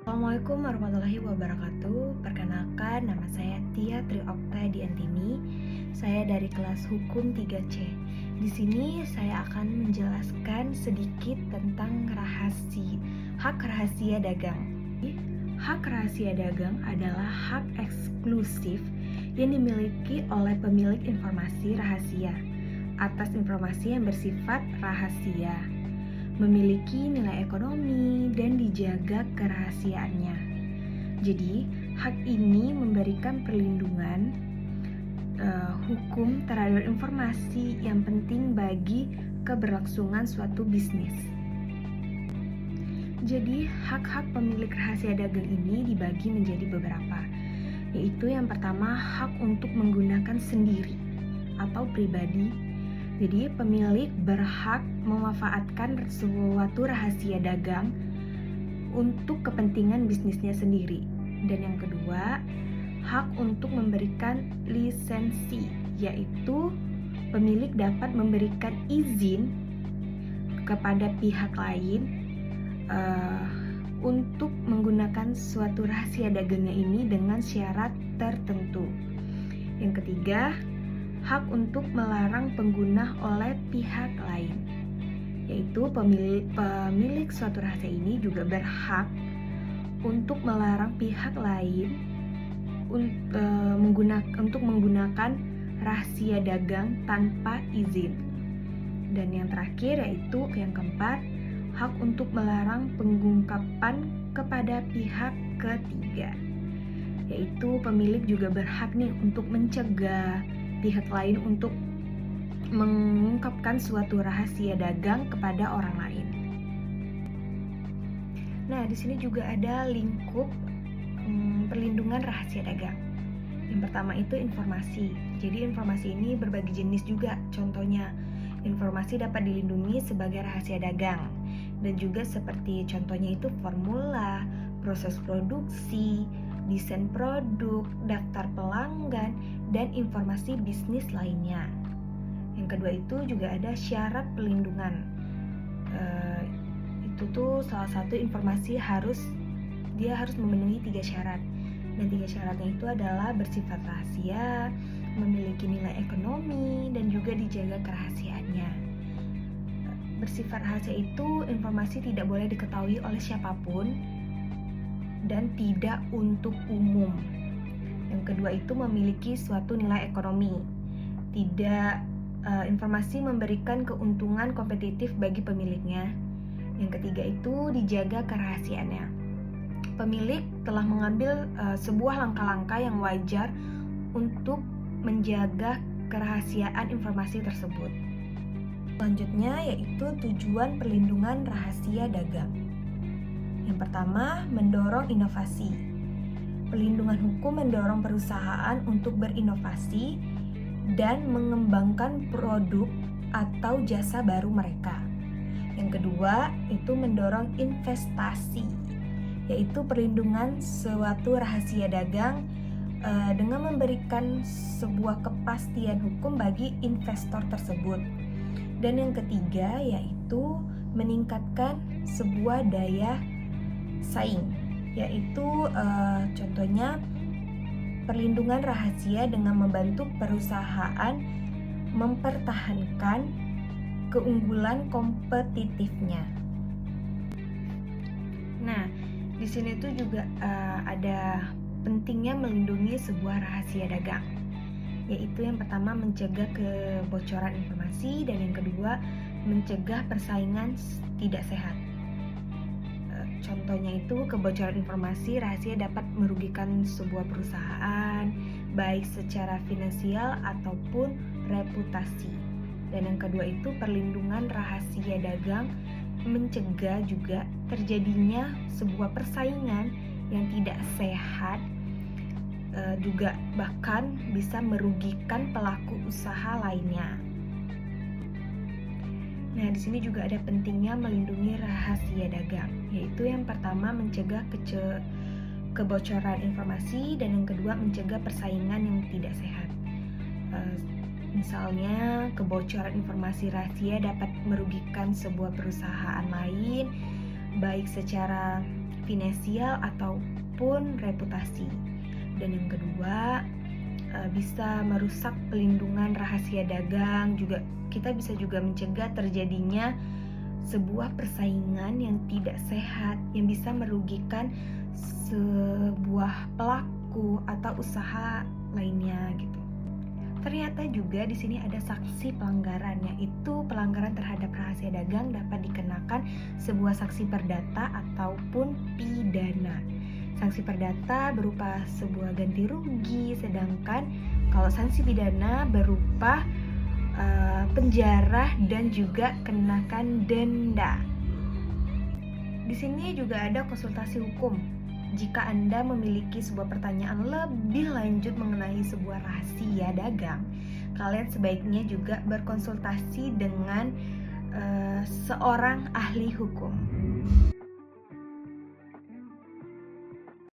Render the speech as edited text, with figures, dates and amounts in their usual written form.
Assalamualaikum warahmatullahi wabarakatuh. Perkenalkan, nama saya Tia Triokta Diantini. Saya dari kelas Hukum 3C. Di sini saya akan menjelaskan sedikit tentang hak rahasia dagang. Hak rahasia dagang adalah hak eksklusif yang dimiliki oleh pemilik informasi rahasia atas informasi yang bersifat rahasia, memiliki nilai ekonomi, dan dijaga kerahasiaannya. Jadi, hak ini memberikan perlindungan hukum terhadap informasi yang penting bagi keberlangsungan suatu bisnis. Jadi, hak-hak pemilik rahasia dagang ini dibagi menjadi beberapa, yaitu yang pertama, hak untuk menggunakan sendiri atau pribadi. Jadi, pemilik berhak memanfaatkan suatu rahasia dagang untuk kepentingan bisnisnya sendiri. Dan yang kedua, hak untuk memberikan lisensi, yaitu pemilik dapat memberikan izin kepada pihak lain untuk menggunakan suatu rahasia dagangnya ini dengan syarat tertentu. Yang ketiga, hak untuk melarang pengguna oleh pihak lain, yaitu pemilik suatu rahasia ini juga berhak untuk melarang pihak lain untuk menggunakan rahasia dagang tanpa izin. Dan yang terakhir yaitu yang keempat, hak untuk melarang pengungkapan kepada pihak ketiga, yaitu pemilik juga berhak nih untuk mencegah pihak lain untuk mengungkapkan suatu rahasia dagang kepada orang lain. Nah, di sini juga ada lingkup perlindungan rahasia dagang. Yang pertama itu informasi. Jadi informasi ini berbagai jenis juga. Contohnya, informasi dapat dilindungi sebagai rahasia dagang. Dan juga seperti contohnya itu formula, proses produksi, desain produk, daftar pelanggan, dan informasi bisnis lainnya. Yang kedua itu juga ada syarat pelindungan. Itu tuh salah satu informasi harus memenuhi 3 syarat. Dan 3 syaratnya itu adalah bersifat rahasia, memiliki nilai ekonomi, dan juga dijaga kerahasiaannya. Bersifat rahasia itu informasi tidak boleh diketahui oleh siapapun dan tidak untuk umum. Yang kedua itu memiliki suatu nilai ekonomi. Informasi memberikan keuntungan kompetitif bagi pemiliknya. Yang ketiga itu dijaga kerahasiaannya. Pemilik telah mengambil sebuah langkah-langkah yang wajar untuk menjaga kerahasiaan informasi tersebut. Selanjutnya yaitu tujuan perlindungan rahasia dagang. Yang pertama, mendorong inovasi. Perlindungan hukum mendorong perusahaan untuk berinovasi dan mengembangkan produk atau jasa baru mereka. Yang kedua, itu mendorong investasi, yaitu perlindungan suatu rahasia dagang dengan memberikan sebuah kepastian hukum bagi investor tersebut. Dan yang ketiga yaitu meningkatkan sebuah daya saing, yaitu contohnya perlindungan rahasia dengan membantu perusahaan mempertahankan keunggulan kompetitifnya. Nah, di sini tuh juga ada pentingnya melindungi sebuah rahasia dagang, yaitu yang pertama mencegah kebocoran informasi, dan yang kedua mencegah persaingan tidak sehat. Contohnya itu kebocoran informasi rahasia dapat merugikan sebuah perusahaan baik secara finansial ataupun reputasi. Dan yang kedua itu perlindungan rahasia dagang mencegah juga terjadinya sebuah persaingan yang tidak sehat, juga bahkan bisa merugikan pelaku usaha lainnya. Nah, di sini juga ada pentingnya melindungi rahasia dagang, yaitu yang pertama mencegah kebocoran informasi, dan yang kedua mencegah persaingan yang tidak sehat. Misalnya, kebocoran informasi rahasia dapat merugikan sebuah perusahaan lain, baik secara finansial ataupun reputasi. Dan yang kedua, bisa merusak pelindungan rahasia dagang. Juga kita bisa juga mencegah terjadinya sebuah persaingan yang tidak sehat yang bisa merugikan sebuah pelaku atau usaha lainnya gitu. Ternyata juga di sini ada sanksi pelanggaran, yaitu pelanggaran terhadap rahasia dagang dapat dikenakan sebuah sanksi perdata ataupun pidana. Sanksi perdata berupa sebuah ganti rugi, sedangkan kalau sanksi pidana berupa penjara dan juga kenakan denda. Di sini juga ada konsultasi hukum. Jika Anda memiliki sebuah pertanyaan lebih lanjut mengenai sebuah rahasia dagang, kalian sebaiknya juga berkonsultasi dengan seorang ahli hukum.